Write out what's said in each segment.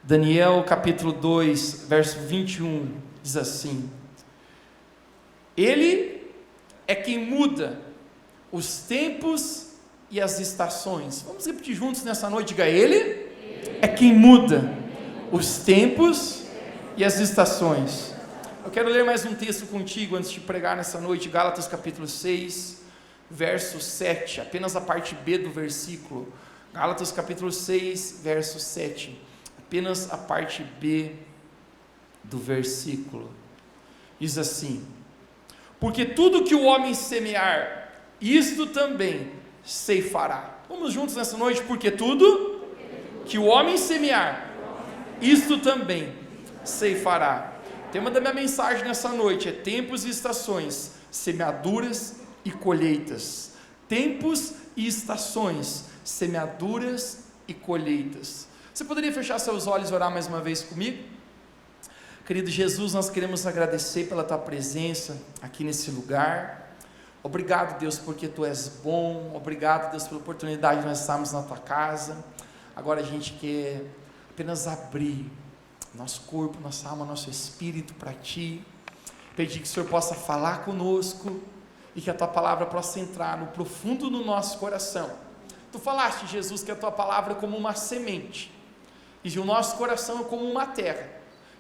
Daniel capítulo 2, verso 21, diz assim: Ele é quem muda os tempos e as estações. Vamos repetir juntos nessa noite, diga: Ele é quem muda os tempos e as estações. Eu quero ler mais um texto contigo antes de pregar nessa noite, Gálatas capítulo 6, verso 7, apenas a parte B do versículo. Gálatas capítulo 6, verso 7, apenas a parte B do versículo. Diz assim: Porque tudo que o homem semear, isto também ceifará. Vamos juntos nessa noite, porque tudo que o homem semear, isto também ceifará. O tema da minha mensagem nessa noite é tempos e estações, semeaduras e colheitas. Tempos e estações, semeaduras e colheitas. Você poderia fechar seus olhos e orar mais uma vez comigo? Querido Jesus, nós queremos agradecer pela Tua presença aqui nesse lugar. Obrigado, Deus, porque Tu és bom. Obrigado, Deus, pela oportunidade de nós estarmos na Tua casa. Agora a gente quer apenas abrir nosso corpo, nossa alma, nosso espírito para Ti. Pedir que o Senhor possa falar conosco e que a Tua palavra possa entrar no profundo do nosso coração. Tu falaste, Jesus, que a Tua palavra é como uma semente e o nosso coração é como uma terra.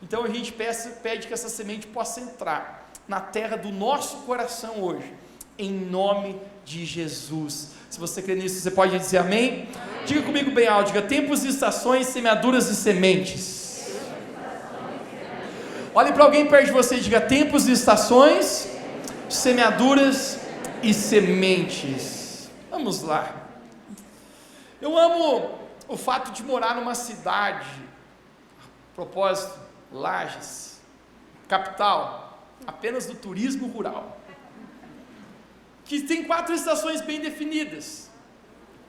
Então a gente pede que essa semente possa entrar na terra do nosso coração hoje, em nome de Jesus. Se você crê nisso, você pode dizer amém? Diga comigo bem alto, diga: tempos e estações, semeaduras e sementes. Olhe para alguém perto de você e diga: tempos e estações, semeaduras e sementes. Vamos lá. Eu amo o fato de morar numa cidade, a propósito, Lages, capital apenas do turismo rural, que tem 4 estações bem definidas.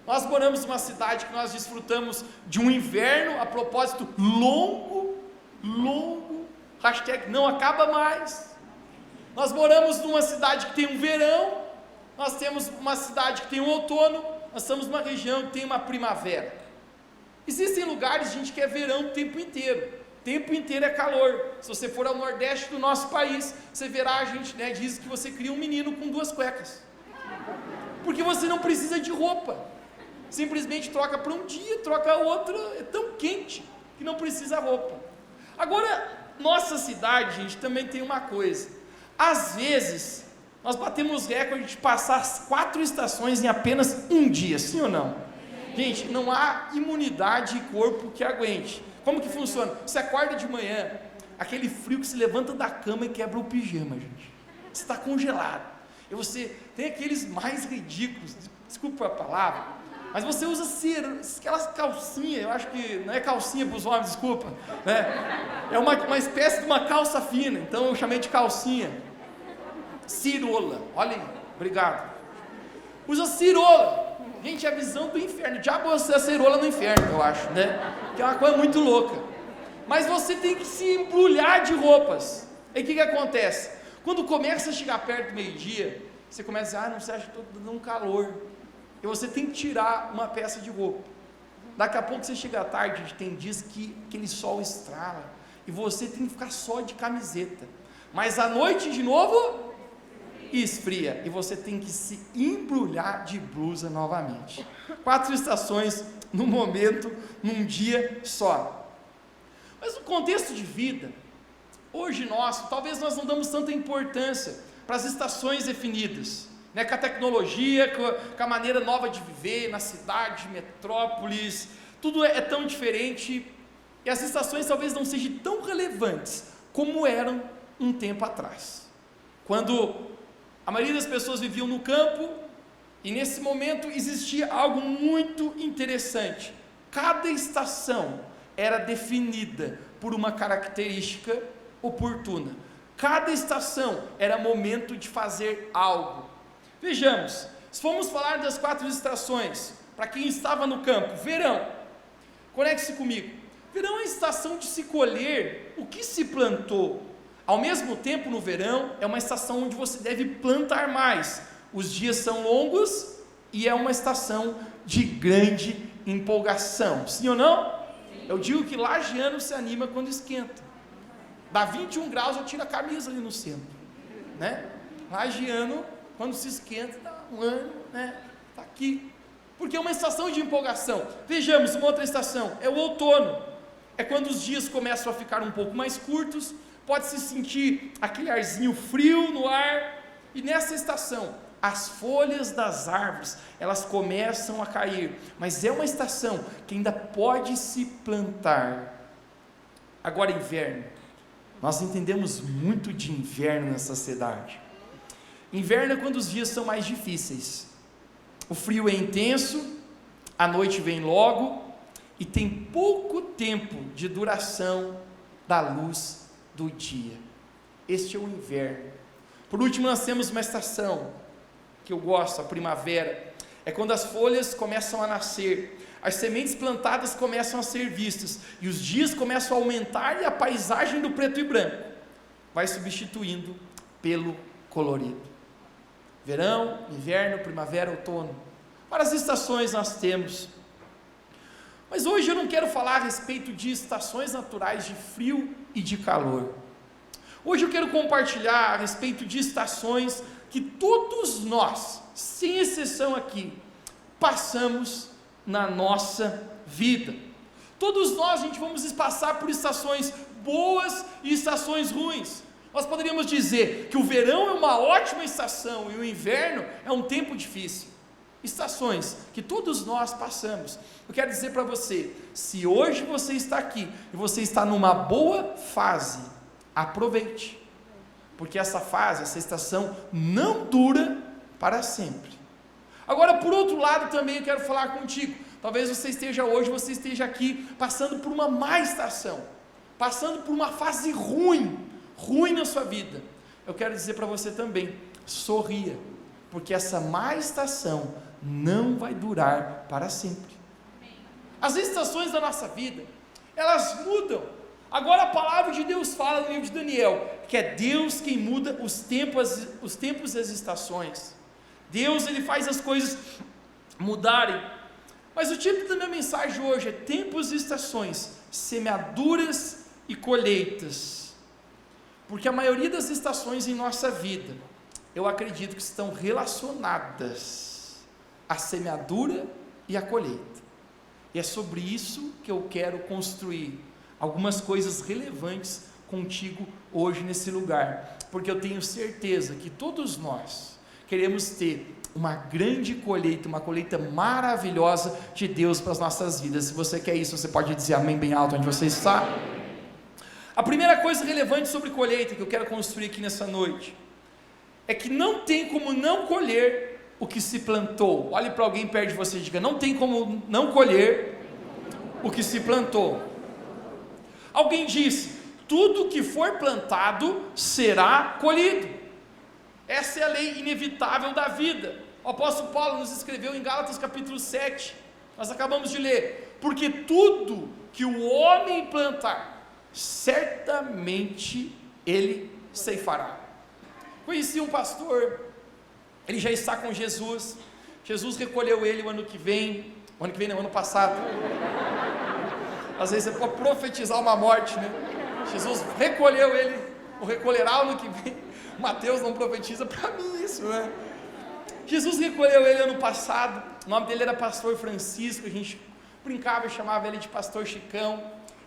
Nós moramos numa cidade que nós desfrutamos de um inverno, a propósito, longo, hashtag não acaba mais. Nós moramos numa cidade que tem um verão, nós temos uma cidade que tem um outono, nós estamos numa região que tem uma primavera. Existem lugares, gente, que é verão o tempo inteiro é calor. Se você for ao nordeste do nosso país, você verá a gente, diz que você cria um menino com 2 cuecas, porque você não precisa de roupa, simplesmente troca para um dia, troca outro, é tão quente que não precisa roupa. Agora, nossa cidade, gente, também tem uma coisa, às vezes, nós batemos recorde de passar as 4 estações em apenas um dia, sim ou não? Gente, não há imunidade e corpo que aguente. Como que funciona? Você acorda de manhã, aquele frio que se levanta da cama e quebra o pijama, gente. Você está congelado. E você tem aqueles mais ridículos, desculpa a palavra, mas você usa aquelas calcinhas, eu acho que não é calcinha para os homens, desculpa, né? É uma espécie de uma calça fina, então eu chamei de calcinha. Cirola, olha aí, obrigado. Usa cirola. Gente, é a visão do inferno. Diabo é a cirola no inferno, eu acho, né? Que é uma coisa muito louca. Mas você tem que se embrulhar de roupas. Aí o que acontece? Quando começa a chegar perto do meio-dia, você começa a dizer: não, você acha que estou dando um calor. E você tem que tirar uma peça de roupa. Daqui a pouco você chega à tarde, tem dias que aquele sol estrala, e você tem que ficar só de camiseta. Mas à noite de novo, esfria, e você tem que se embrulhar de blusa novamente. 4 estações no momento, num dia só. Mas no contexto de vida, hoje nosso, talvez nós não damos tanta importância para as estações definidas, com a tecnologia, com a maneira nova de viver na cidade, metrópolis, tudo é tão diferente, e as estações talvez não sejam tão relevantes como eram um tempo atrás, quando a maioria das pessoas viviam no campo, e nesse momento existia algo muito interessante. Cada estação era definida por uma característica oportuna. Cada estação era momento de fazer algo. Vejamos, se formos falar das 4 estações, para quem estava no campo, verão, conecte-se comigo. Verão é a estação de se colher o que se plantou. Ao mesmo tempo, no verão, é uma estação onde você deve plantar mais. Os dias são longos e é uma estação de grande empolgação. Sim ou não? Sim. Eu digo que lagiano se anima quando esquenta. Dá 21 graus, eu tiro a camisa ali no centro, né? Lagiano, quando se esquenta, dá um ânimo, né? Está aqui. Porque é uma estação de empolgação. Vejamos, uma outra estação, é o outono. É quando os dias começam a ficar um pouco mais curtos, pode-se sentir aquele arzinho frio no ar, e nessa estação, as folhas das árvores, elas começam a cair, mas é uma estação que ainda pode se plantar. Agora, inverno, nós entendemos muito de inverno nessa cidade. Inverno é quando os dias são mais difíceis, o frio é intenso, a noite vem logo, e tem pouco tempo de duração da luz do dia. Este é o inverno. Por último, nós temos uma estação que eu gosto, a primavera. É quando as folhas começam a nascer, as sementes plantadas começam a ser vistas, e os dias começam a aumentar, e a paisagem do preto e branco vai substituindo pelo colorido. Verão, inverno, primavera, outono. Várias estações nós temos. Mas hoje eu não quero falar a respeito de estações naturais de frio e de calor. Hoje eu quero compartilhar a respeito de estações que todos nós, sem exceção aqui, passamos na nossa vida. Todos nós, vamos passar por estações boas e estações ruins. Nós poderíamos dizer que o verão é uma ótima estação e o inverno é um tempo difícil. Estações que todos nós passamos. Eu quero dizer para você, se hoje você está aqui e você está numa boa fase, aproveite, porque essa fase, essa estação não dura para sempre. Agora, por outro lado, também eu quero falar contigo. Talvez você esteja aqui passando por uma má estação, passando por uma fase ruim na sua vida. Eu quero dizer para você também, sorria, porque essa má estação não vai durar para sempre. As estações da nossa vida, elas mudam. Agora a palavra de Deus fala no livro de Daniel, que é Deus quem muda os tempos e as estações. Deus, Ele faz as coisas mudarem. Mas o título da minha mensagem hoje é tempos e estações, semeaduras e colheitas. Porque a maioria das estações em nossa vida, eu acredito que estão relacionadas à semeadura e à colheita. E é sobre isso que eu quero construir algumas coisas relevantes contigo hoje nesse lugar, porque eu tenho certeza que todos nós queremos ter uma grande colheita, uma colheita maravilhosa de Deus para as nossas vidas. Se você quer isso, você pode dizer amém bem alto onde você está. A primeira coisa relevante sobre colheita que eu quero construir aqui nessa noite é que não tem como não colher o que se plantou. Olhe para alguém perto de você e diga: não tem como não colher o que se plantou. Alguém disse: tudo que for plantado será colhido. Essa é a lei inevitável da vida. O apóstolo Paulo nos escreveu em Gálatas capítulo 7, nós acabamos de ler: porque tudo que o homem plantar, certamente ele ceifará. Conheci um pastor, ele já está com Jesus. Jesus recolheu ele o ano passado. Às vezes você pode profetizar uma morte, né? Jesus recolheu ele, ou recolherá o ano que vem. Mateus não profetiza para mim isso, né? Jesus recolheu ele ano passado. O nome dele era pastor Francisco, a gente brincava e chamava ele de pastor Chicão.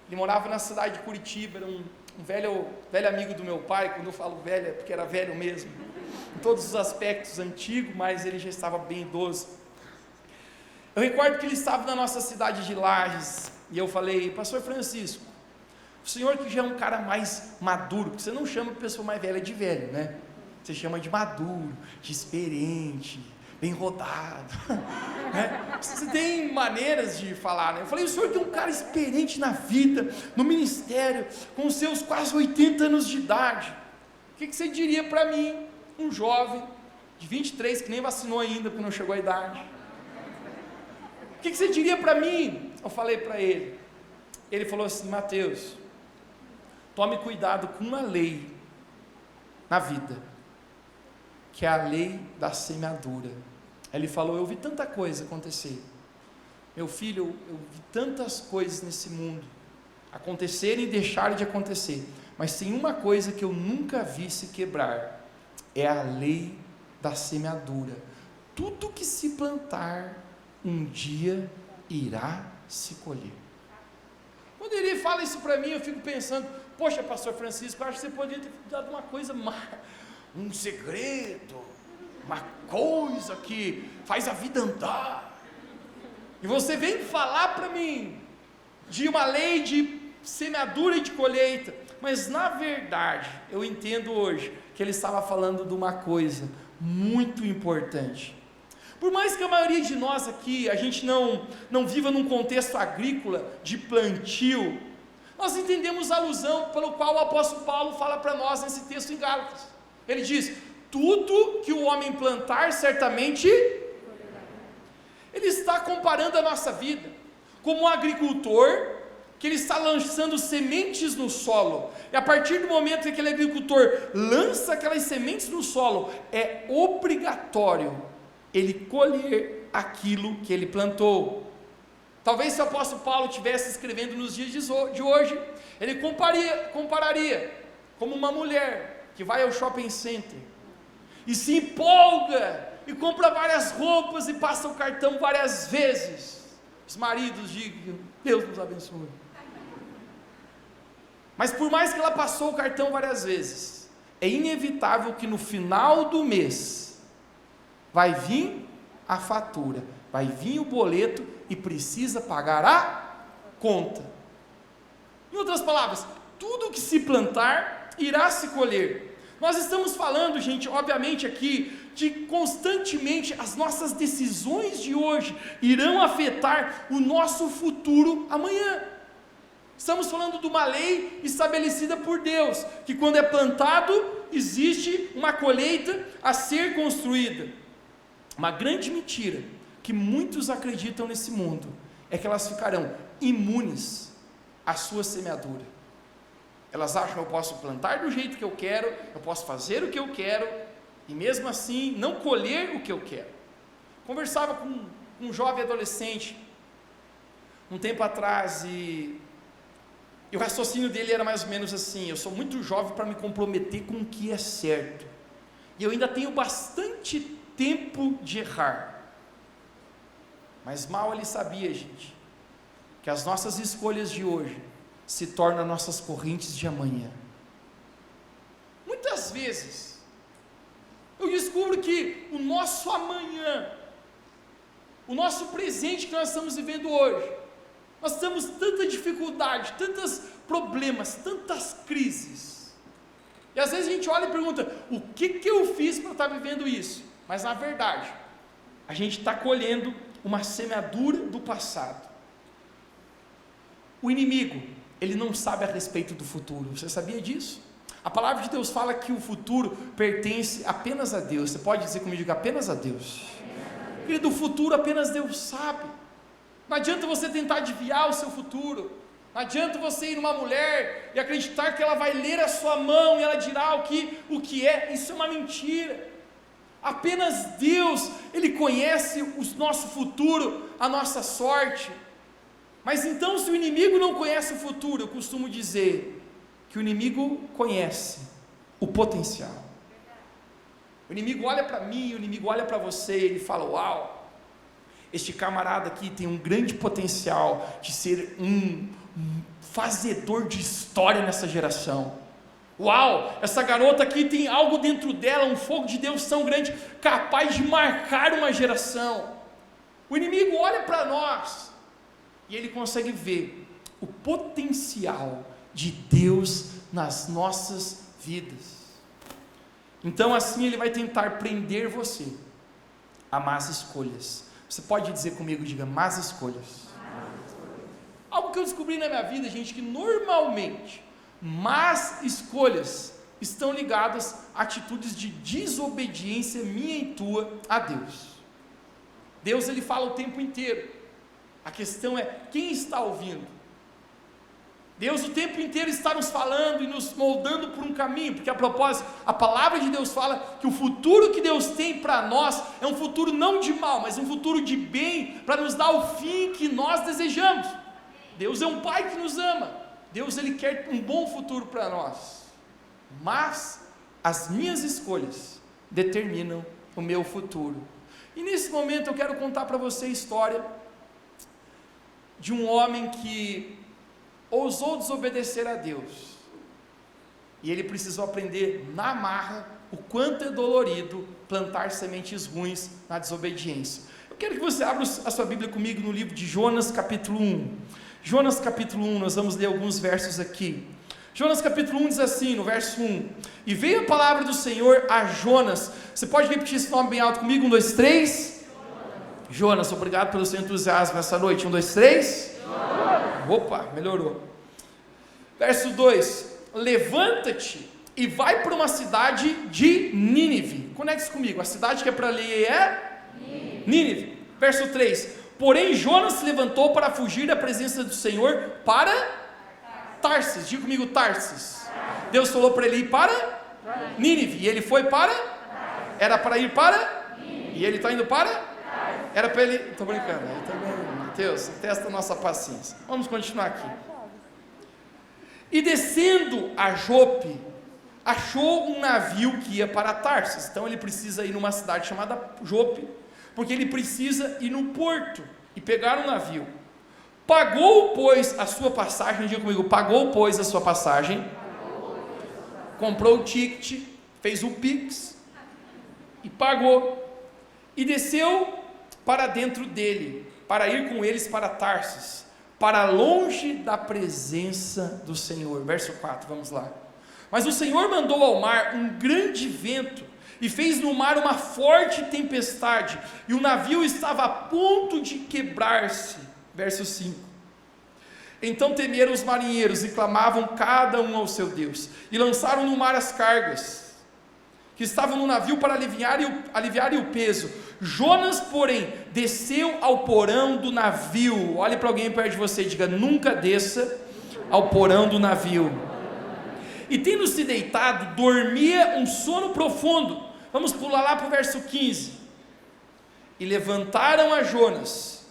Ele morava na cidade de Curitiba, era um velho amigo do meu pai. Quando eu falo velho é porque era velho mesmo, em todos os aspectos, antigo, mas ele já estava bem idoso. Eu recordo que ele estava na nossa cidade de Lages, e eu falei: pastor Francisco, o senhor que já é um cara mais maduro, porque você não chama a pessoa mais velha de velho, né? Você chama de maduro, de experiente, bem rodado, né? Você tem maneiras de falar, né? Eu falei: o senhor que é um cara experiente na vida, no ministério, com os seus quase 80 anos de idade, o que você diria para mim, um jovem de 23, que nem vacinou ainda, porque não chegou à idade? O que você diria para mim? Eu falei para ele. Ele falou assim: Mateus, tome cuidado com uma lei na vida, que é a lei da semeadura. Ele falou: eu vi tanta coisa acontecer, meu filho, eu vi tantas coisas nesse mundo, acontecerem e deixarem de acontecer, mas tem uma coisa que eu nunca vi se quebrar, é a lei da semeadura. Tudo que se plantar, um dia irá se colher. Quando ele fala isso para mim, eu fico pensando, poxa, pastor Francisco, eu acho que você poderia ter dado uma coisa, um segredo, uma coisa que faz a vida andar, e você vem falar para mim de uma lei de semeadura e de colheita, mas na verdade, eu entendo hoje, que ele estava falando de uma coisa muito importante. Por mais que a maioria de nós aqui, a gente não viva num contexto agrícola, de plantio, nós entendemos a alusão pelo qual o apóstolo Paulo fala para nós nesse texto em Gálatas. Ele diz, tudo que o homem plantar, certamente, ele está comparando a nossa vida, como um agricultor, que ele está lançando sementes no solo, e a partir do momento que aquele agricultor lança aquelas sementes no solo, é obrigatório ele colher aquilo que ele plantou. Talvez se o apóstolo Paulo estivesse escrevendo nos dias de hoje, ele compararia como uma mulher que vai ao shopping center e se empolga e compra várias roupas e passa o cartão várias vezes. Os maridos digam, Deus nos abençoe. Mas por mais que ela passou o cartão várias vezes, é inevitável que no final do mês vai vir a fatura, vai vir o boleto e precisa pagar a conta. Em outras palavras, tudo que se plantar irá se colher. Nós estamos falando, gente, obviamente aqui, de constantemente as nossas decisões de hoje irão afetar o nosso futuro amanhã. Estamos falando de uma lei estabelecida por Deus, que quando é plantado, existe uma colheita a ser construída. Uma grande mentira que muitos acreditam nesse mundo é que elas ficarão imunes à sua semeadura. Elas acham que eu posso plantar do jeito que eu quero, eu posso fazer o que eu quero, e mesmo assim não colher o que eu quero. Conversava com um jovem adolescente um tempo atrás, e o raciocínio dele era mais ou menos assim: eu sou muito jovem para me comprometer com o que é certo, e eu ainda tenho bastante tempo de errar. Mas mal ele sabia, gente, que as nossas escolhas de hoje se tornam nossas correntes de amanhã. Muitas vezes eu descubro que o nosso amanhã, o nosso presente que nós estamos vivendo hoje, nós temos tanta dificuldade, tantos problemas, tantas crises, e às vezes a gente olha e pergunta, o que eu fiz para estar vivendo isso? Mas na verdade, a gente está colhendo uma semeadura do passado. O inimigo, ele não sabe a respeito do futuro, você sabia disso? A palavra de Deus fala que o futuro pertence apenas a Deus. Você pode dizer comigo, apenas a Deus? Querido, o futuro apenas Deus sabe. Não adianta você tentar adivinhar o seu futuro, não adianta você ir numa mulher e acreditar que ela vai ler a sua mão e ela dirá o que é. Isso é uma mentira. Apenas Deus, Ele conhece o nosso futuro, a nossa sorte. Mas então, se o inimigo não conhece o futuro, eu costumo dizer que o inimigo conhece o potencial. O inimigo olha para mim, o inimigo olha para você, ele fala, uau, este camarada aqui tem um grande potencial de ser um fazedor de história nessa geração. Uau, essa garota aqui tem algo dentro dela, um fogo de Deus tão grande, capaz de marcar uma geração. O inimigo olha para nós e ele consegue ver o potencial de Deus nas nossas vidas. Então assim ele vai tentar prender você a más escolhas. Você pode dizer comigo, diga, más escolhas. Algo que eu descobri na minha vida, gente, que normalmente más escolhas estão ligadas a atitudes de desobediência minha e tua a Deus. Deus, ele fala o tempo inteiro, a questão é quem está ouvindo. Deus o tempo inteiro está nos falando e nos moldando por um caminho, porque a propósito, a palavra de Deus fala que o futuro que Deus tem para nós é um futuro não de mal, mas um futuro de bem, para nos dar o fim que nós desejamos. Deus é um Pai que nos ama, Deus ele quer um bom futuro para nós, mas as minhas escolhas determinam o meu futuro. E nesse momento eu quero contar para você a história de um homem que ousou desobedecer a Deus, e ele precisou aprender na marra o quanto é dolorido plantar sementes ruins na desobediência. Eu quero que você abra a sua Bíblia comigo no livro de Jonas capítulo 1. Jonas capítulo 1, nós vamos ler alguns versos aqui. Jonas capítulo 1 diz assim, no verso 1: E veio a palavra do Senhor a Jonas. Você pode repetir esse nome bem alto comigo? 1, 2, 3. Jonas, obrigado pelo seu entusiasmo nessa noite. 1, 2, 3. Opa, melhorou. Verso 2: Levanta-te e vai para uma cidade de Nínive. Conecte-se comigo, a cidade que é para ler é Nínive. Verso 3: Porém Jonas se levantou para fugir da presença do Senhor para Tarsis. Diga comigo, Tarsis. Deus falou para ele ir para Nínive, e ele foi para? Era para ir para? E ele está indo para? Era para ele, estou brincando, aí também, Deus, testa a nossa paciência. Vamos continuar aqui. E descendo a Jope, achou um navio que ia para Tarsis. Então ele precisa ir numa cidade chamada Jope, porque ele precisa ir no porto e pegar um navio. Pagou, pois, a sua passagem. Diga comigo, pagou, pois, a sua passagem. Comprou o ticket, fez o Pix e pagou. E desceu para dentro dele, para ir com eles para Tarsis, para longe da presença do Senhor. Verso 4, vamos lá. Mas o Senhor mandou ao mar um grande vento, e fez no mar uma forte tempestade, e o navio estava a ponto de quebrar-se. Verso 5: Então temeram os marinheiros, e clamavam cada um ao seu Deus, e lançaram no mar as cargas, que estavam no navio para aliviarem o peso. Jonas, porém, desceu ao porão do navio. Olhe para alguém perto de você e diga: nunca desça ao porão do navio. E tendo se deitado, dormia um sono profundo. Vamos pular lá para o verso 15. E levantaram a Jonas,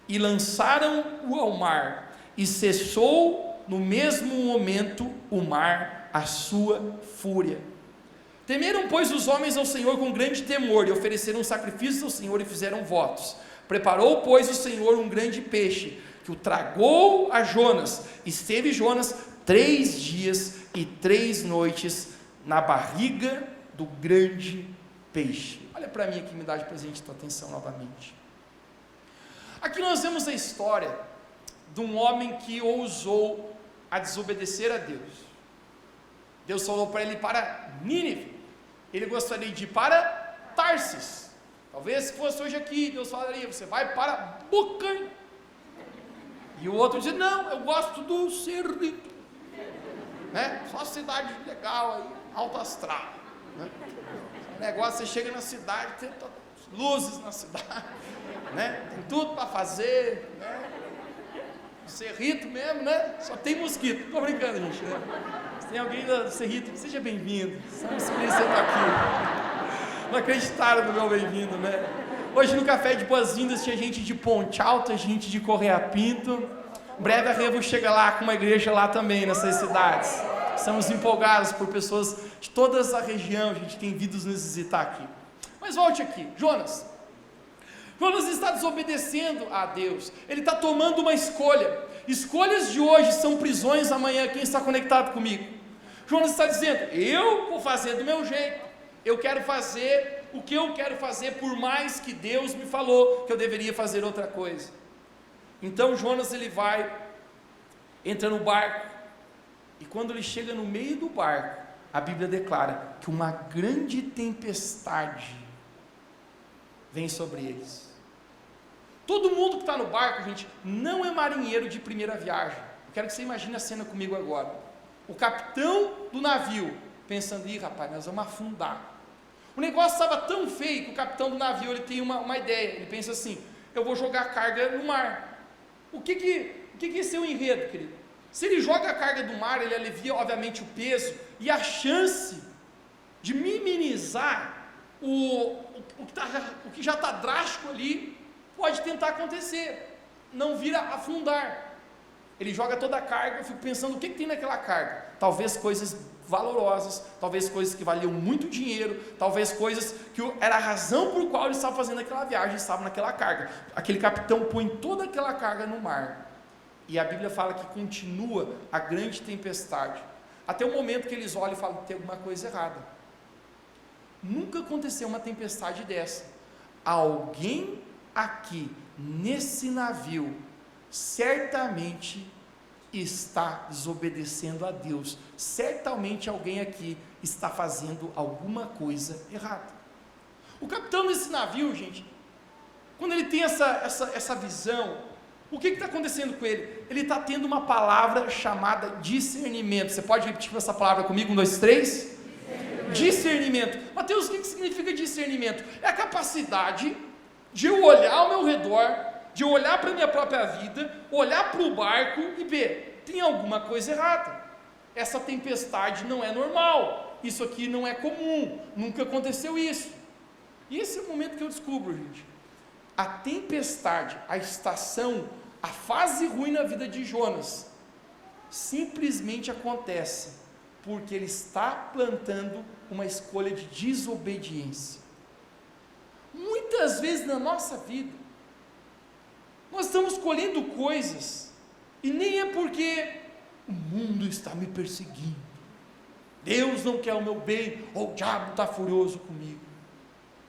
e lançaram-o ao mar, e cessou no mesmo momento o mar a sua fúria. Temeram, pois, os homens ao Senhor com grande temor, e ofereceram sacrifícios ao Senhor e fizeram votos. Preparou, pois, o Senhor um grande peixe, que o tragou a Jonas, e esteve Jonas 3 dias e 3 noites na barriga do grande peixe. Olha para mim aqui, me dá de presente tua atenção novamente. Aqui nós vemos a história de um homem que ousou a desobedecer a Deus. Deus falou para ele ir para Nínive. Ele gostaria de ir para Tarsis. Talvez se fosse hoje aqui, Deus falaria: você vai para Bucan. E o outro dizia: não, eu gosto do Cerrito, né? Só cidade legal aí, alto astral, né? O negócio, você chega na cidade, tem todas as luzes na cidade, né? Tem tudo para fazer, né? O Cerrito mesmo, né? Só tem mosquito. Estou brincando, gente, né? Se tem alguém do Cerrito, seja bem-vindo. Estamos felizes de você estar aqui. Não acreditaram no meu bem-vindo, né? Hoje no café de boas-vindas tinha gente de Ponte Alta, gente de Correia Pinto. Em breve a Revo chega lá com uma igreja lá também, nessas cidades. Estamos empolgados por pessoas de toda essa região, a gente tem vindo nos visitar aqui. Mas volte aqui, Jonas está desobedecendo a Deus, ele está tomando uma escolha. Escolhas de hoje são prisões amanhã. Quem está conectado comigo? Jonas está dizendo: eu vou fazer do meu jeito, eu quero fazer o que eu quero fazer, por mais que Deus me falou que eu deveria fazer outra coisa. Então Jonas, ele vai, entra no barco, e quando ele chega no meio do barco, a Bíblia declara que uma grande tempestade vem sobre eles. Todo mundo que está no barco, gente, não é marinheiro de primeira viagem. Eu quero que você imagine a cena comigo agora. O capitão do navio, pensando: ih, rapaz, nós vamos afundar. O negócio estava tão feio que o capitão do navio, ele tem uma ideia. Ele pensa assim: eu vou jogar a carga no mar. O que é esse enredo, querido? Se ele joga a carga do mar, ele alivia, obviamente, o peso, e a chance de minimizar o que já está drástico ali, pode tentar acontecer, não vira afundar. Ele joga toda a carga, eu fico pensando o que tem naquela carga. Talvez coisas valorosas, talvez coisas que valiam muito dinheiro, talvez coisas que era a razão por qual ele estava fazendo aquela viagem, estava naquela carga. Aquele capitão põe toda aquela carga no mar, e a Bíblia fala que continua a grande tempestade, até o momento que eles olham e falam, tem alguma coisa errada. Nunca aconteceu uma tempestade dessa. Alguém aqui, nesse navio, certamente está desobedecendo a Deus, certamente alguém aqui está fazendo alguma coisa errada. O capitão desse navio, gente, quando ele tem essa visão, o que está acontecendo com ele? Ele está tendo uma palavra chamada discernimento. Você pode repetir essa palavra comigo? 1, 2, 3? Discernimento. Mateus, o que significa discernimento? É a capacidade de eu olhar ao meu redor, de eu olhar para a minha própria vida, olhar para o barco e ver, tem alguma coisa errada. Essa tempestade não é normal, isso aqui não é comum, nunca aconteceu isso. E esse é o momento que eu descubro, gente, a tempestade, a estação, a fase ruim na vida de Jonas, simplesmente acontece, porque ele está plantando uma escolha de desobediência. Muitas vezes na nossa vida, nós estamos colhendo coisas, e nem é porque o mundo está me perseguindo, Deus não quer o meu bem, ou o diabo está furioso comigo,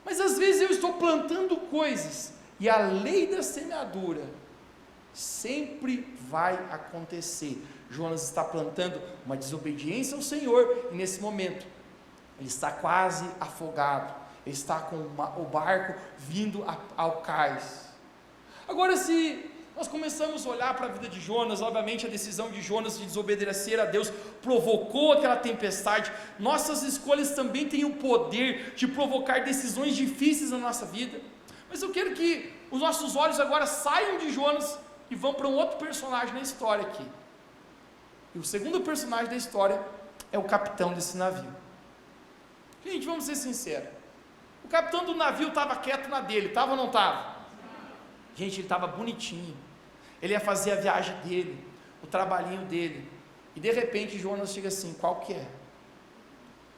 mas às vezes eu estou plantando coisas, e a lei da semeadura sempre vai acontecer. Jonas está plantando uma desobediência ao Senhor, e nesse momento, ele está quase afogado, ele está com o barco vindo ao cais. Agora, se nós começamos a olhar para a vida de Jonas, obviamente a decisão de Jonas de desobedecer a Deus provocou aquela tempestade. Nossas escolhas também têm o poder de provocar decisões difíceis na nossa vida, mas eu quero que os nossos olhos agora saiam de Jonas e vão para um outro personagem na história aqui. E o segundo personagem da história é o capitão desse navio. Gente, vamos ser sinceros, o capitão do navio estava quieto na dele, estava ou não estava? Gente, ele estava bonitinho, ele ia fazer a viagem dele, o trabalhinho dele, e de repente Jonas chega assim, qual que é?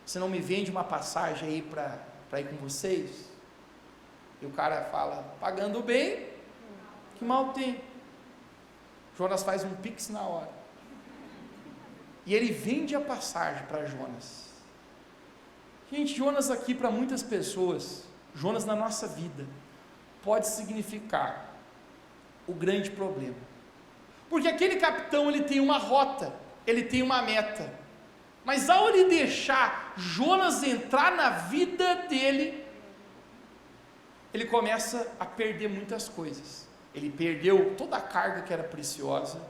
Você não me vende uma passagem aí para ir com vocês? E o cara fala, pagando bem, que mal tem? Jonas faz um pix na hora, e ele vende a passagem para Jonas. Gente, Jonas aqui para muitas pessoas, Jonas na nossa vida, pode significar o grande problema, porque aquele capitão ele tem uma rota, ele tem uma meta, mas ao ele deixar Jonas entrar na vida dele, ele começa a perder muitas coisas. Ele perdeu toda a carga que era preciosa,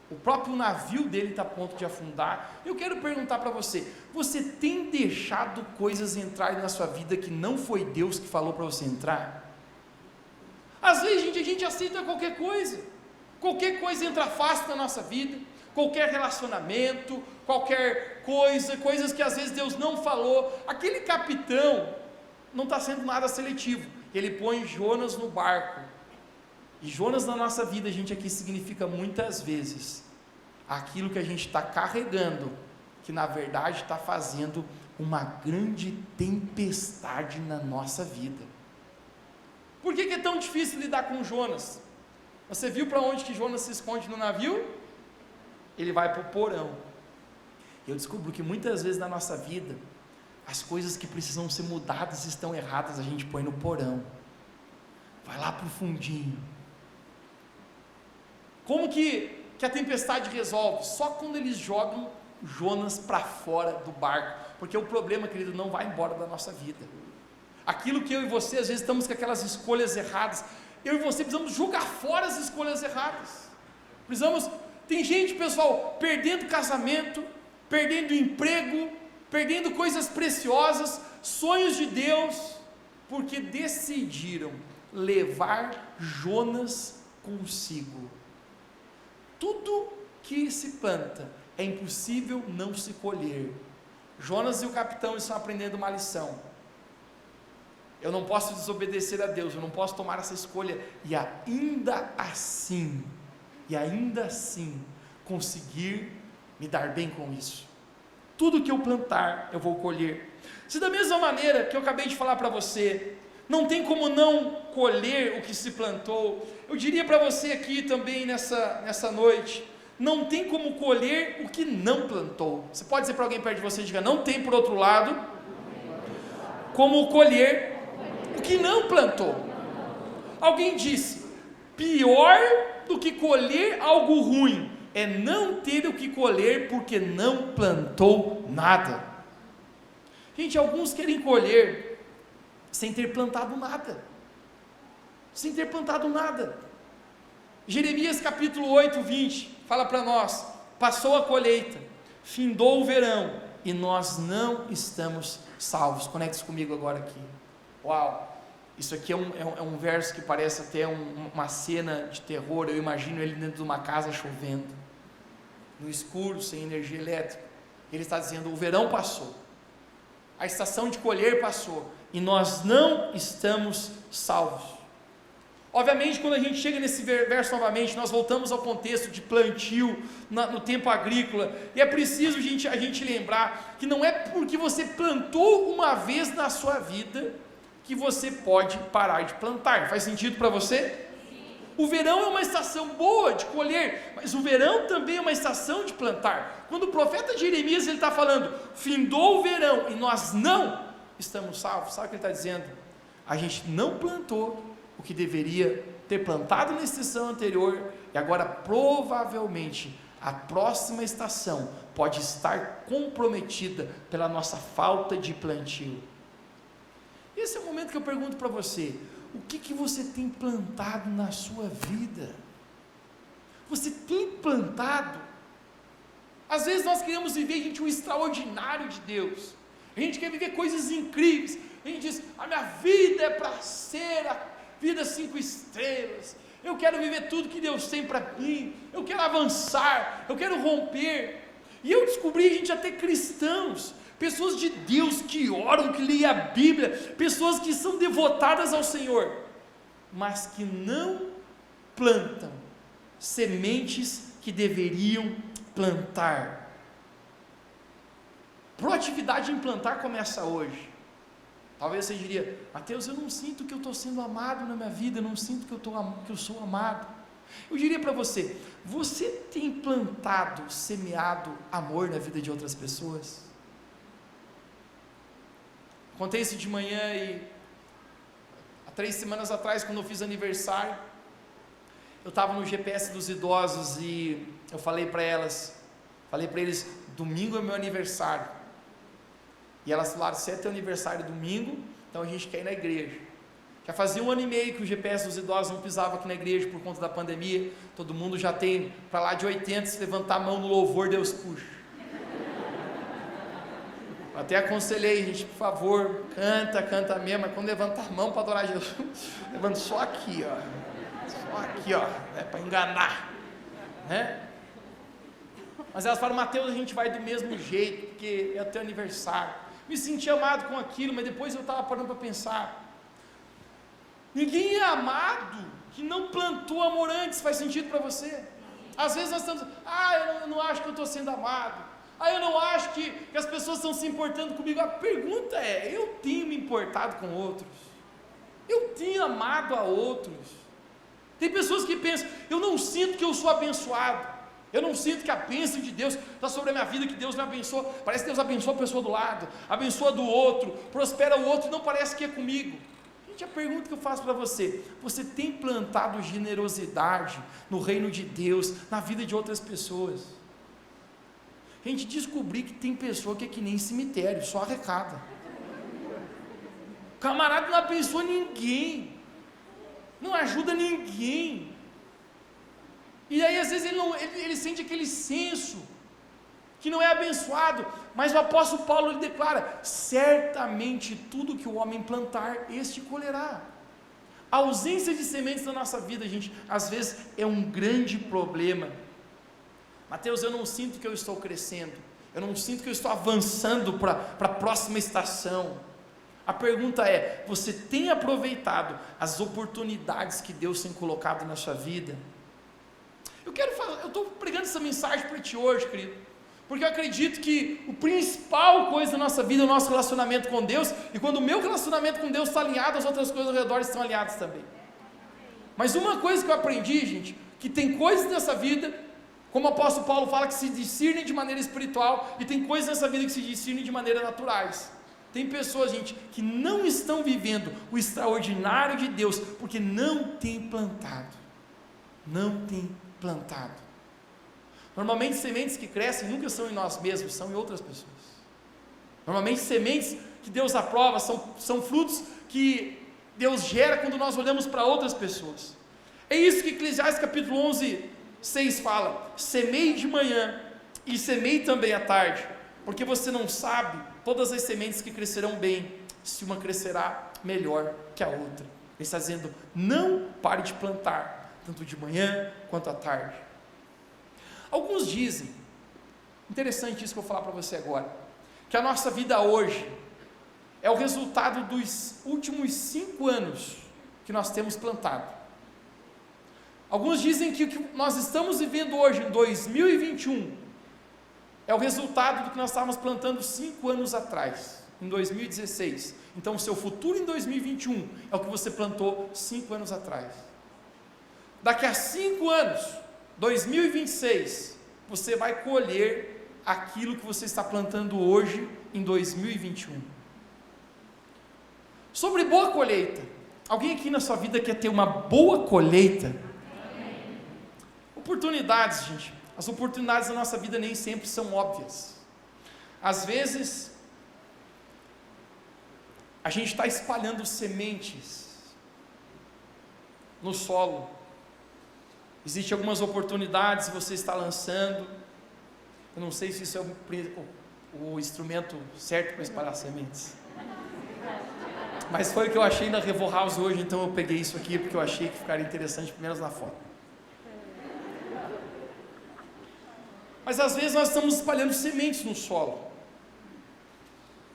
o próprio navio dele está a ponto de afundar. Eu quero perguntar para você, você tem deixado coisas entrarem na sua vida que não foi Deus que falou para você entrar? Às vezes a gente aceita qualquer coisa entra fácil na nossa vida, qualquer relacionamento, qualquer coisa, coisas que às vezes Deus não falou. Aquele capitão não está sendo nada seletivo, ele põe Jonas no barco, e Jonas na nossa vida, gente, aqui significa muitas vezes, aquilo que a gente está carregando, que na verdade está fazendo uma grande tempestade na nossa vida. Por que é tão difícil lidar com Jonas? Você viu para onde que Jonas se esconde no navio? Ele vai para o porão. Eu descubro que muitas vezes na nossa vida, as coisas que precisam ser mudadas estão erradas, a gente põe no porão, vai lá para o fundinho. Como que a tempestade resolve? Só quando eles jogam Jonas para fora do barco, porque o problema, querido, não vai embora da nossa vida. Aquilo que eu e você, às vezes estamos com aquelas escolhas erradas, eu e você precisamos jogar fora as escolhas erradas. Tem gente, pessoal, perdendo casamento, perdendo emprego, perdendo coisas preciosas, sonhos de Deus, porque decidiram levar Jonas consigo. Tudo que se planta é impossível não se colher. Jonas e o capitão estão aprendendo uma lição. Eu não posso desobedecer a Deus, eu não posso tomar essa escolha, e ainda assim, conseguir me dar bem com isso. Tudo que eu plantar, eu vou colher. Se da mesma maneira que eu acabei de falar para você, não tem como não colher o que se plantou, eu diria para você aqui também nessa noite, não tem como colher o que não plantou. Você pode dizer para alguém perto de você, diga, não tem por outro lado, como colher o que não plantou. Alguém disse, pior do que colher algo ruim, é não ter o que colher porque não plantou nada. Gente, alguns querem colher sem ter plantado nada. Sem ter plantado nada. Jeremias capítulo 8, 20, fala para nós, passou a colheita, findou o verão, e nós não estamos salvos. Conecte-se comigo agora aqui. Uau! Isso aqui é um verso que parece até uma cena de terror. Eu imagino ele dentro de uma casa chovendo, no escuro, sem energia elétrica. Ele está dizendo, o verão passou, a estação de colher passou, e nós não estamos salvos. Obviamente, quando a gente chega nesse verso novamente, nós voltamos ao contexto de plantio no tempo agrícola, e é preciso a gente lembrar que não é porque você plantou uma vez na sua vida que você pode parar de plantar. Faz sentido para você? O verão é uma estação boa de colher, mas o verão também é uma estação de plantar. Quando o profeta Jeremias está falando, findou o verão e nós não estamos salvos, sabe o que ele está dizendo? A gente não plantou o que deveria ter plantado na estação anterior, e agora provavelmente a próxima estação pode estar comprometida pela nossa falta de plantio. Esse é o momento que eu pergunto para você, o que você tem plantado na sua vida? Você tem plantado? Às vezes nós queremos viver, gente, o extraordinário de Deus, a gente quer viver coisas incríveis, a gente diz, a minha vida é para ser a vida 5 estrelas, eu quero viver tudo que Deus tem para mim, eu quero avançar, eu quero romper, e eu descobri, gente, até cristãos, pessoas de Deus que oram, que leem a Bíblia, pessoas que são devotadas ao Senhor, mas que não plantam sementes que deveriam plantar. Proatividade em plantar começa hoje. Talvez você diria, Mateus, eu não sinto que eu estou sendo amado na minha vida, eu não sinto que eu sou amado. Eu diria para você, você tem plantado, semeado amor na vida de outras pessoas? Contei isso de manhã e há 3 semanas atrás, quando eu fiz aniversário, eu estava no GPS dos idosos e eu falei para eles, domingo é meu aniversário. E elas falaram, se é teu aniversário domingo, então a gente quer ir na igreja. Já fazia 1 ano e meio que o GPS dos idosos não pisava aqui na igreja por conta da pandemia, todo mundo já tem para lá de 80, se levantar a mão no louvor, Deus puxa. Até aconselhei, gente, por favor, canta mesmo, mas quando levantar a mão para adorar Jesus, levanta só aqui, para enganar, né? Mas elas falaram, Mateus, a gente vai do mesmo jeito, porque é o teu aniversário. Me senti amado com aquilo, mas depois eu estava parando para pensar, ninguém é amado que não plantou amor antes. Faz sentido para você? Às vezes nós estamos, eu não acho que eu estou sendo amado, eu não acho que as pessoas estão se importando comigo. A pergunta é, eu tenho me importado com outros? Eu tenho amado a outros? Tem pessoas que pensam, eu não sinto que eu sou abençoado, eu não sinto que a bênção de Deus está sobre a minha vida, que Deus me abençoa. Parece que Deus abençoa a pessoa do lado, abençoa do outro, prospera o outro, e não parece que é comigo. Gente, a pergunta que eu faço para você, você tem plantado generosidade no reino de Deus, na vida de outras pessoas? Gente, descobri que tem pessoa que é que nem cemitério, só arrecada. O camarada não abençoa ninguém, não ajuda ninguém, e aí às vezes ele sente aquele senso que não é abençoado. Mas o apóstolo Paulo ele declara, certamente tudo que o homem plantar, este colherá. A ausência de sementes na nossa vida, gente, às vezes é um grande problema. Mateus, eu não sinto que eu estou crescendo, eu não sinto que eu estou avançando para a próxima estação. A pergunta é, você tem aproveitado as oportunidades que Deus tem colocado na sua vida? Eu estou pregando essa mensagem para ti hoje, querido, porque eu acredito que a principal coisa da nossa vida é o nosso relacionamento com Deus, e quando o meu relacionamento com Deus está alinhado, as outras coisas ao redor estão alinhadas também. Mas uma coisa que eu aprendi, gente, que tem coisas nessa vida, como o apóstolo Paulo fala, que se discernem de maneira espiritual, e tem coisas nessa vida que se discernem de maneira naturais. Tem pessoas, gente, que não estão vivendo o extraordinário de Deus, porque não tem plantado. Não tem plantado. Normalmente sementes que crescem nunca são em nós mesmos, são em outras pessoas. Normalmente sementes que Deus aprova são frutos que Deus gera quando nós olhamos para outras pessoas. É isso que Eclesiastes capítulo 11, 6 fala: semeie de manhã e semeie também à tarde, porque você não sabe todas as sementes que crescerão bem, se uma crescerá melhor que a outra. Ele está dizendo: não pare de plantar, tanto de manhã quanto à tarde. Alguns dizem, interessante isso que eu vou falar para você agora, que a nossa vida hoje é o resultado dos últimos 5 anos que nós temos plantado. Alguns dizem que o que nós estamos vivendo hoje, em 2021, é o resultado do que nós estávamos plantando 5 anos atrás, em 2016. Então o seu futuro em 2021 é o que você plantou 5 anos atrás. Daqui a 5 anos, 2026, você vai colher aquilo que você está plantando hoje em 2021. Sobre boa colheita, alguém aqui na sua vida quer ter uma boa colheita? Oportunidades, gente, as oportunidades da nossa vida nem sempre são óbvias. Às vezes, a gente está espalhando sementes no solo. Existem algumas oportunidades que você está lançando. Eu não sei se isso é o instrumento certo para espalhar sementes, mas foi o que eu achei na Revo House hoje, então eu peguei isso aqui porque eu achei que ficaria interessante, pelo menos na foto. Mas às vezes nós estamos espalhando sementes no solo.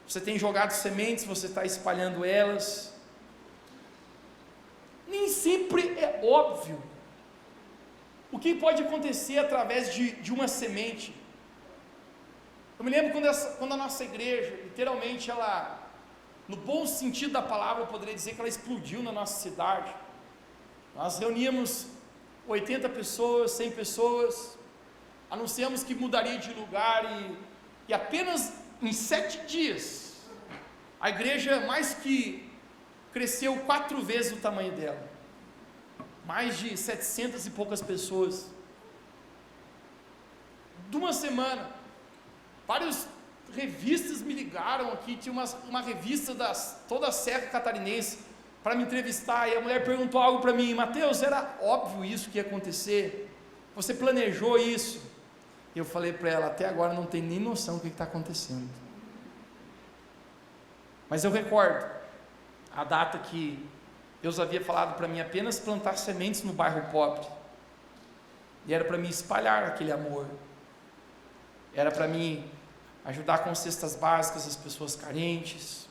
Você tem jogado sementes, você está espalhando elas. Nem sempre é óbvio o que pode acontecer através de uma semente. Eu me lembro quando a nossa igreja, literalmente ela, no bom sentido da palavra, eu poderia dizer que ela explodiu na nossa cidade. Nós reuníamos 80 pessoas, 100 pessoas, anunciamos que mudaria de lugar e apenas em 7 dias, a igreja mais que cresceu 4 vezes o tamanho dela. Mais de 700 e poucas pessoas. De uma semana, várias revistas me ligaram aqui, tinha uma revista toda a Serra Catarinense para me entrevistar, e a mulher perguntou algo para mim: Mateus, era óbvio isso que ia acontecer? Você planejou isso? E eu falei para ela: até agora não tem nem noção do que está acontecendo. Mas eu recordo a data que Deus havia falado para mim apenas plantar sementes no bairro pobre, e era para mim espalhar aquele amor, era para mim ajudar com cestas básicas as pessoas carentes,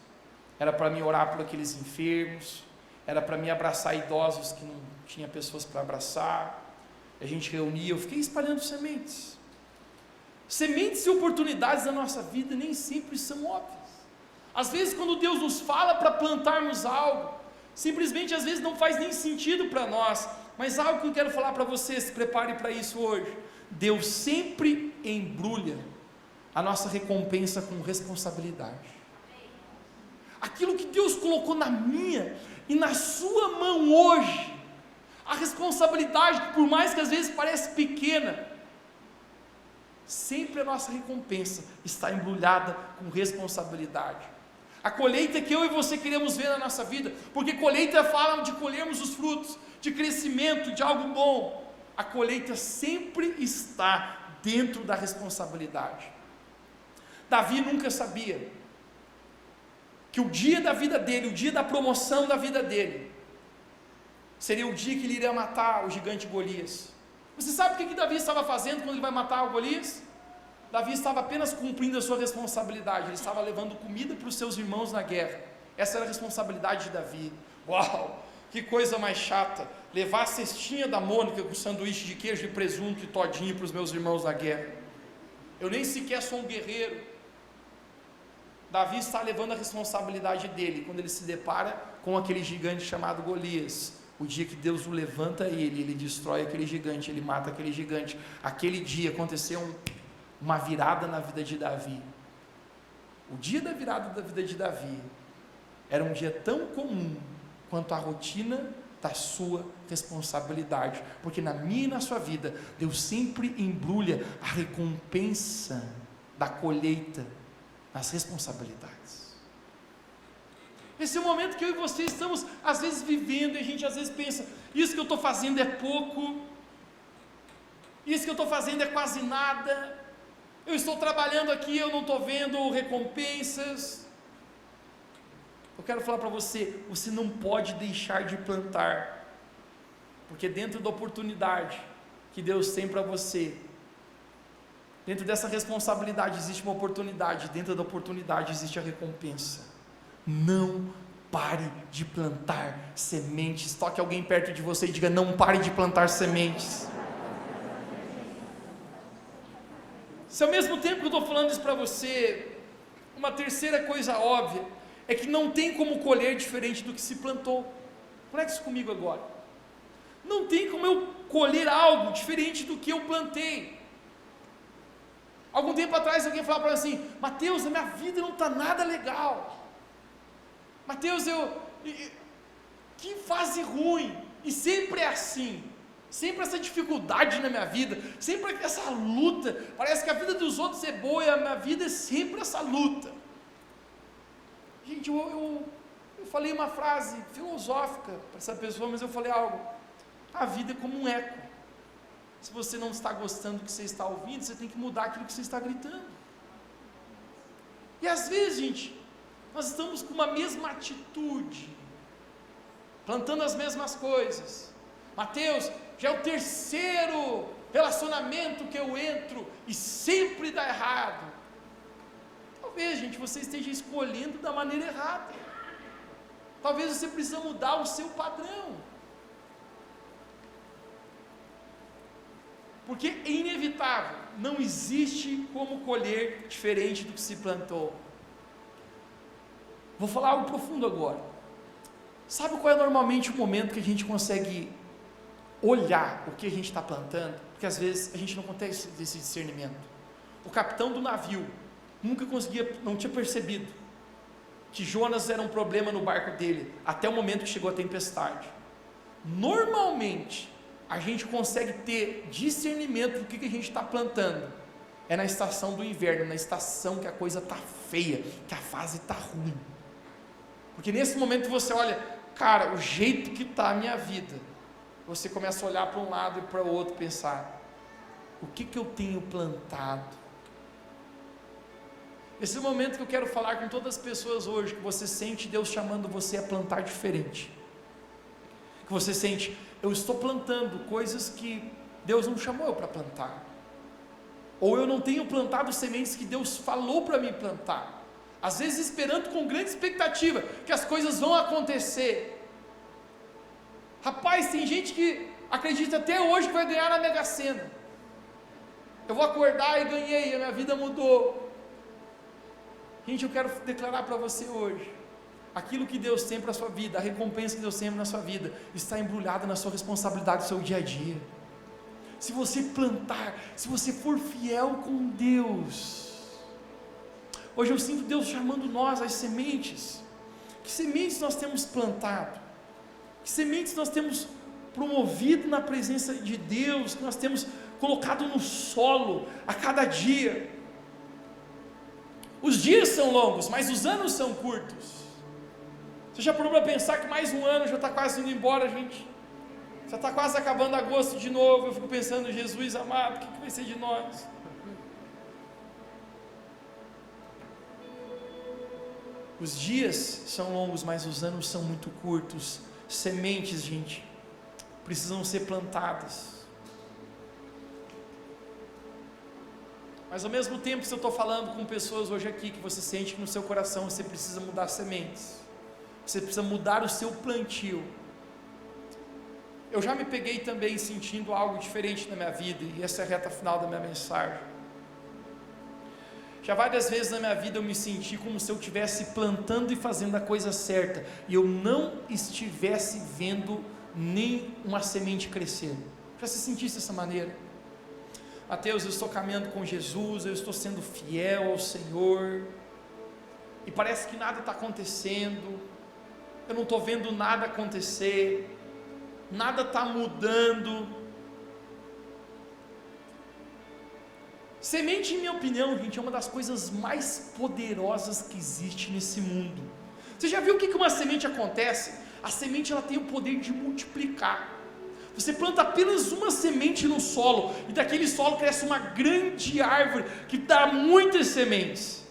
era para mim orar por aqueles enfermos, era para mim abraçar idosos que não tinha pessoas para abraçar. A gente reunia, eu fiquei espalhando sementes. Sementes e oportunidades da nossa vida nem sempre são óbvias. Às vezes, quando Deus nos fala para plantarmos algo, simplesmente às vezes não faz nem sentido para nós, mas algo que eu quero falar para você, se prepare para isso hoje: Deus sempre embrulha a nossa recompensa com responsabilidade. Aquilo que Deus colocou na minha e na sua mão hoje, a responsabilidade, que por mais que às vezes pareça pequena, sempre a nossa recompensa está embrulhada com responsabilidade. A colheita que eu e você queremos ver na nossa vida, porque colheita fala de colhermos os frutos, de crescimento, de algo bom. A colheita sempre está dentro da responsabilidade. Davi nunca sabia que o dia da vida dele, o dia da promoção da vida dele, seria o dia que ele iria matar o gigante Golias. Você sabe o que Davi estava fazendo quando ele vai matar o Golias? Davi estava apenas cumprindo a sua responsabilidade, ele estava levando comida para os seus irmãos na guerra. Essa era a responsabilidade de Davi. Uau! Que coisa mais chata, levar a cestinha da Mônica com sanduíche de queijo e presunto e todinho para os meus irmãos da guerra. Eu nem sequer sou um guerreiro. Davi está levando a responsabilidade dele, quando ele se depara com aquele gigante chamado Golias. O dia que Deus o levanta ele destrói aquele gigante, ele mata aquele gigante. Aquele dia aconteceu uma virada na vida de Davi. O dia da virada da vida de Davi era um dia tão comum quanto a rotina da sua responsabilidade, porque na minha e na sua vida, Deus sempre embrulha a recompensa da colheita nas responsabilidades. Esse é o momento que eu e você estamos às vezes vivendo, e a gente às vezes pensa, isso que eu estou fazendo é pouco, isso que eu estou fazendo é quase nada, eu estou trabalhando aqui, eu não estou vendo recompensas. Eu quero falar para você, você não pode deixar de plantar, porque dentro da oportunidade que Deus tem para você, dentro dessa responsabilidade existe uma oportunidade, dentro da oportunidade existe a recompensa. Não pare de plantar sementes. Toque alguém perto de você e diga: não pare de plantar sementes. Se ao mesmo tempo que eu estou falando isso para você, uma terceira coisa óbvia é que não tem como colher diferente do que se plantou. Conecte isso comigo agora. Não tem como eu colher algo diferente do que eu plantei. Algum tempo atrás alguém falava para mim assim: Mateus, a minha vida não está nada legal. Mateus, que fase ruim. E sempre é assim. Sempre essa dificuldade na minha vida, sempre essa luta. Parece que a vida dos outros é boa e a minha vida é sempre essa luta. Gente, eu falei uma frase filosófica para essa pessoa, mas eu falei algo: a vida é como um eco. Se você não está gostando do que você está ouvindo, você tem que mudar aquilo que você está gritando. E às vezes, gente, nós estamos com uma mesma atitude, plantando as mesmas coisas. Mateus, já é o terceiro relacionamento que eu entro e sempre dá errado. Talvez, gente, você esteja escolhendo da maneira errada. Talvez você precise mudar o seu padrão. Porque é inevitável, não existe como colher diferente do que se plantou. Vou falar algo profundo agora. Sabe qual é normalmente o momento que a gente consegue olhar o que a gente está plantando? Porque às vezes a gente não consegue esse discernimento. O capitão do navio não tinha percebido que Jonas era um problema no barco dele, até o momento que chegou a tempestade. Normalmente, a gente consegue ter discernimento do que a gente está plantando, é na estação do inverno, na estação que a coisa está feia, que a fase está ruim, porque nesse momento você olha, cara, o jeito que está a minha vida, você começa a olhar para um lado e para o outro, pensar, o que eu tenho plantado? Esse é o momento que eu quero falar com todas as pessoas hoje, que você sente Deus chamando você a plantar diferente, que você sente, eu estou plantando coisas que Deus não chamou eu para plantar, ou eu não tenho plantado sementes que Deus falou para mim plantar, às vezes esperando com grande expectativa, que as coisas vão acontecer. Rapaz, tem gente que acredita até hoje que vai ganhar na Mega Sena, eu vou acordar e ganhei, a minha vida mudou. Gente, eu quero declarar para você hoje, aquilo que Deus tem para a sua vida, a recompensa que Deus tem na sua vida, está embrulhada na sua responsabilidade, no seu dia a dia. Se você plantar, se você for fiel com Deus, hoje eu sinto Deus chamando nós, as sementes. Que sementes nós temos plantado? Que sementes nós temos promovido na presença de Deus, que nós temos colocado no solo a cada dia? Os dias são longos, mas os anos são curtos. Você já parou para pensar que mais um ano já está quase indo embora, gente? Já está quase acabando agosto de novo. Eu fico pensando, Jesus amado, o que vai ser de nós? Os dias são longos, mas os anos são muito curtos. Sementes, gente, precisam ser plantadas. Mas ao mesmo tempo, se eu estou falando com pessoas hoje aqui, que você sente que no seu coração você precisa mudar sementes, você precisa mudar o seu plantio, eu já me peguei também sentindo algo diferente na minha vida, e essa é a reta final da minha mensagem. Já várias vezes na minha vida eu me senti como se eu estivesse plantando e fazendo a coisa certa, e eu não estivesse vendo nem uma semente crescer. Já se sentisse dessa maneira? Mateus, eu estou caminhando com Jesus, eu estou sendo fiel ao Senhor, e parece que nada está acontecendo, eu não estou vendo nada acontecer, nada está mudando. Semente, em minha opinião, gente, é uma das coisas mais poderosas que existe nesse mundo. Você já viu o que uma semente acontece? A semente, ela tem o poder de multiplicar. Você planta apenas uma semente no solo, e daquele solo cresce uma grande árvore, que dá muitas sementes.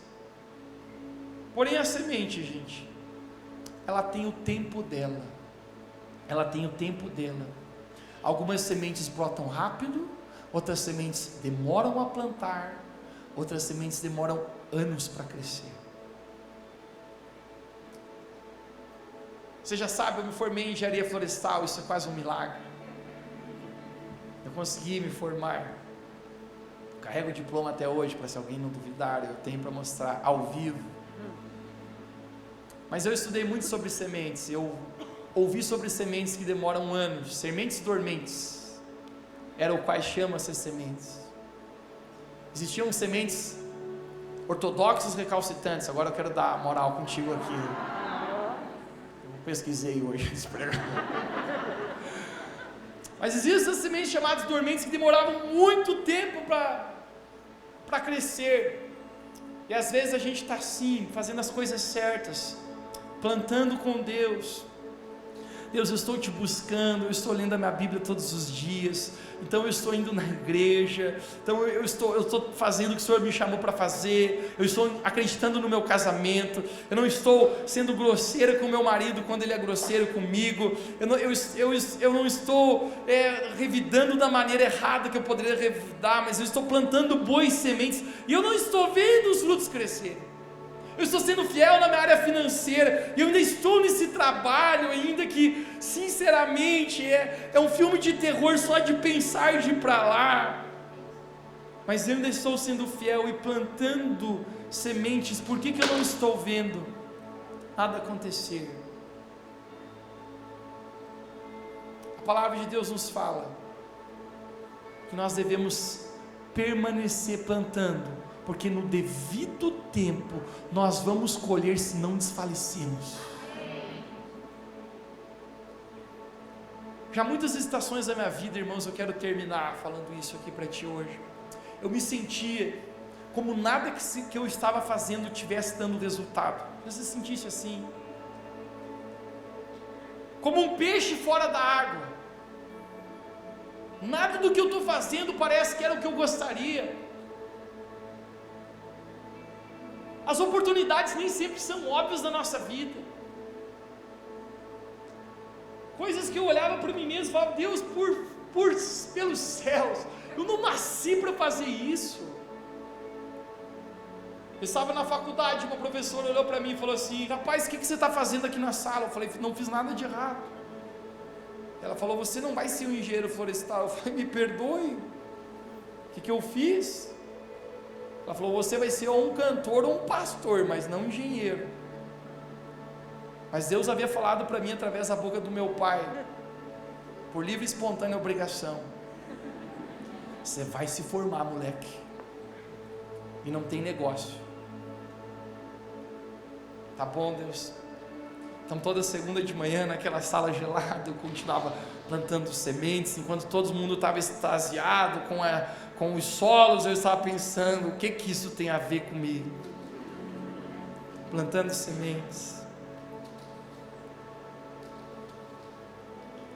Porém a semente, gente, ela tem o tempo dela. Ela tem o tempo dela. Algumas sementes brotam rápido, outras sementes demoram a plantar, outras sementes demoram anos para crescer. Você já sabe, eu me formei em engenharia florestal, isso é quase um milagre. Eu consegui me formar. Carrego o diploma até hoje, para se alguém não duvidar, eu tenho para mostrar ao vivo. Mas eu estudei muito sobre sementes, eu ouvi sobre sementes que demoram anos, sementes dormentes, era o quais chama-se sementes. Existiam sementes ortodoxas recalcitrantes. Agora eu quero dar moral contigo aqui. Eu pesquisei hoje esse programa. Mas existem sementes chamadas dormentes que demoravam muito tempo para crescer. E às vezes a gente está assim, fazendo as coisas certas, plantando com Deus. Deus, eu estou te buscando, eu estou lendo a minha Bíblia todos os dias, então eu estou indo na igreja, então eu estou fazendo o que o Senhor me chamou para fazer, eu estou acreditando no meu casamento, eu não estou sendo grosseira com o meu marido quando ele é grosseiro comigo, eu não estou revidando da maneira errada que eu poderia revidar, mas eu estou plantando boas sementes, e eu não estou vendo os frutos crescerem. Eu estou sendo fiel na minha área financeira, e eu ainda estou nesse trabalho, ainda que, sinceramente, é um filme de terror só de pensar de ir para lá, mas eu ainda estou sendo fiel e plantando sementes. Por que eu não estou vendo nada acontecer? A palavra de Deus nos fala que nós devemos permanecer plantando, porque no devido tempo nós vamos colher se não desfalecermos. Já muitas estações da minha vida, irmãos, eu quero terminar falando isso aqui para ti hoje. Eu me sentia como nada que eu estava fazendo tivesse dando resultado. Você se sentisse assim? Como um peixe fora da água. Nada do que eu estou fazendo parece que era o que eu gostaria. As oportunidades nem sempre são óbvias na nossa vida. Coisas que eu olhava para mim mesmo e falava: Deus, pelos céus, eu não nasci para fazer isso. Eu estava na faculdade, uma professora olhou para mim e falou assim: rapaz, o que você está fazendo aqui na sala? Eu falei: não fiz nada de errado. Ela falou: você não vai ser um engenheiro florestal. Eu falei: me perdoe, o que eu fiz? Ela falou: você vai ser ou um cantor ou um pastor, mas não um engenheiro. Mas Deus havia falado para mim através da boca do meu pai, por livre e espontânea obrigação: você vai se formar, moleque, e não tem negócio. Tá bom, Deus? Então toda segunda de manhã, naquela sala gelada, eu continuava plantando sementes, enquanto todo mundo estava extasiado com os solos, eu estava pensando: o que isso tem a ver comigo? Plantando sementes.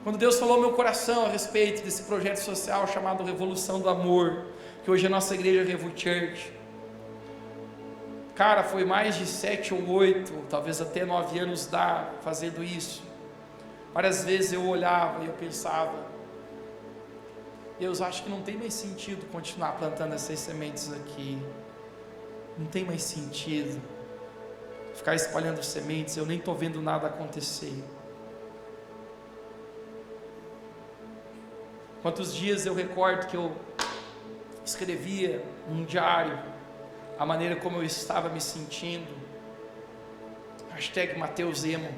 Quando Deus falou ao meu coração a respeito desse projeto social chamado Revolução do Amor, que hoje é a nossa igreja Revo Church, cara, foi mais de 7 ou 8, talvez até 9 anos fazendo isso. Várias vezes eu olhava e eu pensava: Deus, acho que não tem mais sentido continuar plantando essas sementes aqui. Não tem mais sentido ficar espalhando sementes, eu nem estou vendo nada acontecer. Quantos dias eu recordo que eu escrevia num diário a maneira como eu estava me sentindo. Hashtag Mateus Emo.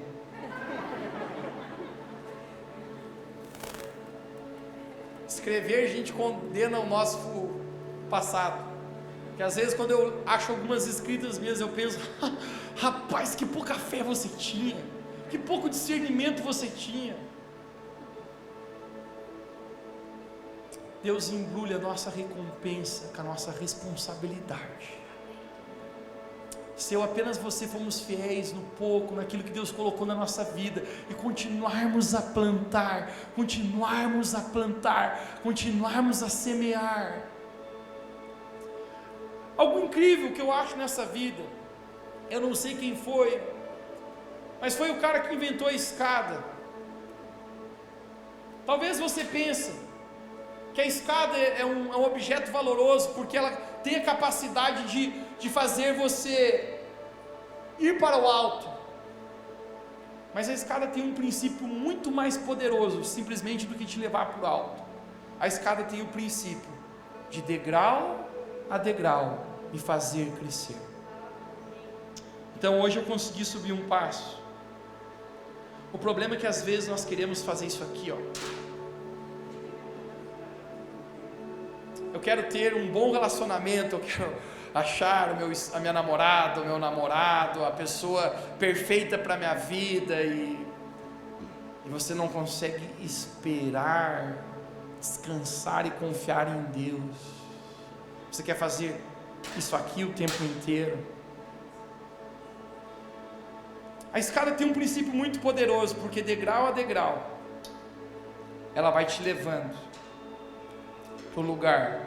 Escrever, a gente condena o nosso passado. Que às vezes quando eu acho algumas escritas minhas, eu penso, rapaz, que pouca fé você tinha, que pouco discernimento você tinha. Deus embrulha a nossa recompensa com a nossa responsabilidade. Se eu apenas você formos fiéis no pouco, naquilo que Deus colocou na nossa vida, e continuarmos a plantar, continuarmos a semear. Algo incrível que eu acho nessa vida, eu não sei quem foi, mas foi o cara que inventou a escada. Talvez você pense que a escada é um objeto valoroso, porque ela tem a capacidade de fazer você ir para o alto, mas a escada tem um princípio muito mais poderoso, simplesmente, do que te levar para o alto. A escada tem o princípio de degrau a degrau me fazer crescer. Então hoje eu consegui subir um passo. O problema é que às vezes nós queremos fazer isso aqui, ó. Eu quero ter um bom relacionamento, eu quero achar a minha namorada, o meu namorado, a pessoa perfeita para a minha vida, e você não consegue esperar, descansar e confiar em Deus. Você quer fazer isso aqui o tempo inteiro. A escada tem um princípio muito poderoso, porque degrau a degrau ela vai te levando para o lugar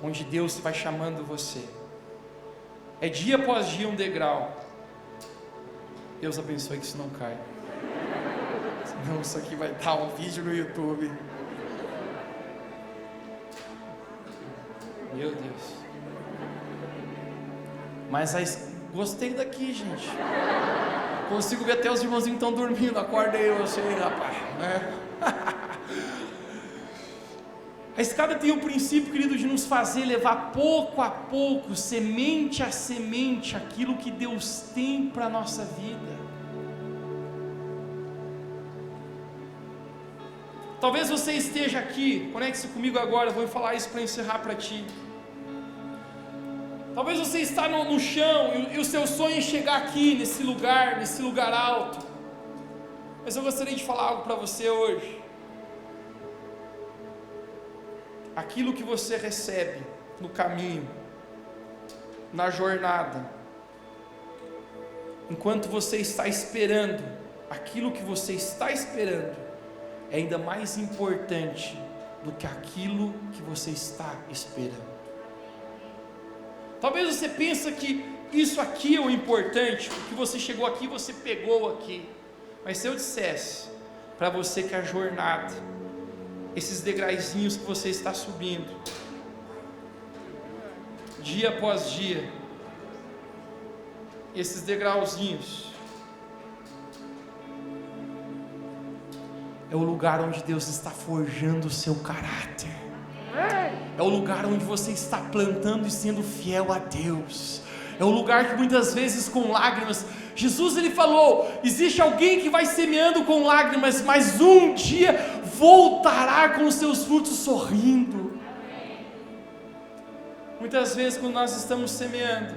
onde Deus vai chamando você. É dia após dia um degrau. Deus abençoe que isso não caia, senão isso aqui vai estar um vídeo no YouTube. Meu Deus. Mas gostei daqui, gente. Consigo ver até os irmãozinhos estão dormindo. Acordei você, rapaz, né? A escada tem o princípio, querido, de nos fazer levar pouco a pouco, semente a semente, aquilo que Deus tem para a nossa vida. Talvez você esteja aqui, conecte-se comigo agora, eu vou falar isso para encerrar para ti. Talvez você está no chão e o seu sonho é chegar aqui, nesse lugar alto. Mas eu gostaria de falar algo para você hoje. Aquilo que você recebe no caminho, na jornada, enquanto você está esperando, aquilo que você está esperando é ainda mais importante do que aquilo que você está esperando. Talvez você pense que isso aqui é o importante, porque você chegou aqui, você pegou aqui. Mas se eu dissesse para você que a jornada, esses degraizinhos que você está subindo, dia após dia, esses degrauzinhos, é o lugar onde Deus está forjando o seu caráter. É o lugar onde você está plantando e sendo fiel a Deus. É o lugar que muitas vezes com lágrimas, Jesus ele falou, existe alguém que vai semeando com lágrimas, mas um dia voltará com os seus frutos sorrindo. Muitas vezes quando nós estamos semeando,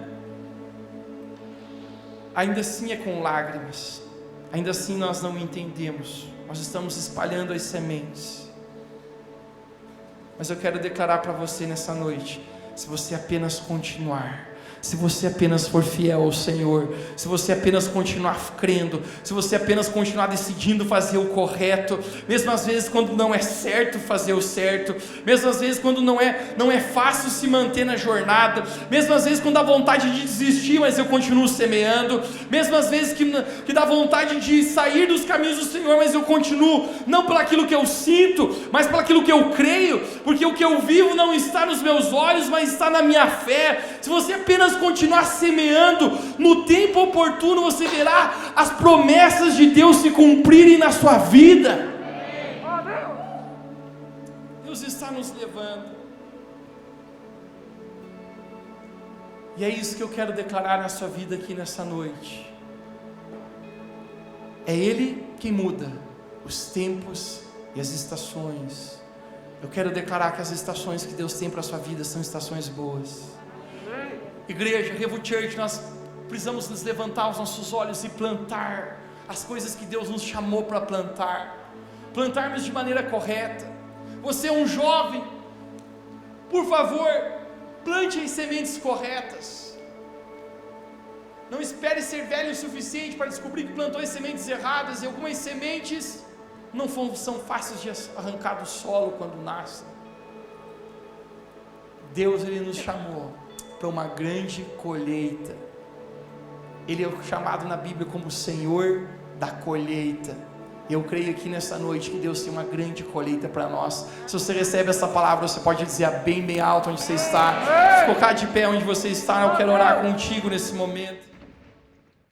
ainda assim é com lágrimas, ainda assim nós não entendemos, nós estamos espalhando as sementes. Mas eu quero declarar para você nessa noite, se você apenas continuar, se você apenas for fiel ao Senhor, se você apenas continuar crendo, se você apenas continuar decidindo fazer o correto, mesmo às vezes quando não é certo fazer o certo, mesmo às vezes quando não é fácil se manter na jornada, mesmo às vezes quando dá vontade de desistir, mas eu continuo semeando, mesmo às vezes que dá vontade de sair dos caminhos do Senhor, mas eu continuo, não por aquilo que eu sinto, mas por aquilo que eu creio, porque o que eu vivo não está nos meus olhos, mas está na minha fé. Se você apenas continuar semeando, no tempo oportuno você verá as promessas de Deus se cumprirem na sua vida. Deus está nos levando. E é isso que eu quero declarar na sua vida aqui nessa noite. É Ele quem muda os tempos e as estações. Eu quero declarar que as estações que Deus tem para a sua vida são estações boas. Igreja, Revo Church, nós precisamos nos levantar os nossos olhos e plantar as coisas que Deus nos chamou para plantarmos de maneira correta. Você é um jovem, por favor, plante as sementes corretas. Não espere ser velho o suficiente para descobrir que plantou as sementes erradas, e algumas sementes não são fáceis de arrancar do solo quando nascem. Deus, Ele nos chamou para uma grande colheita. Ele é chamado na Bíblia como o Senhor da colheita. Eu creio aqui nessa noite que Deus tem uma grande colheita para nós. Se você recebe essa palavra, você pode dizer bem alto onde você está. Se colocar de pé onde você está, eu quero orar contigo nesse momento.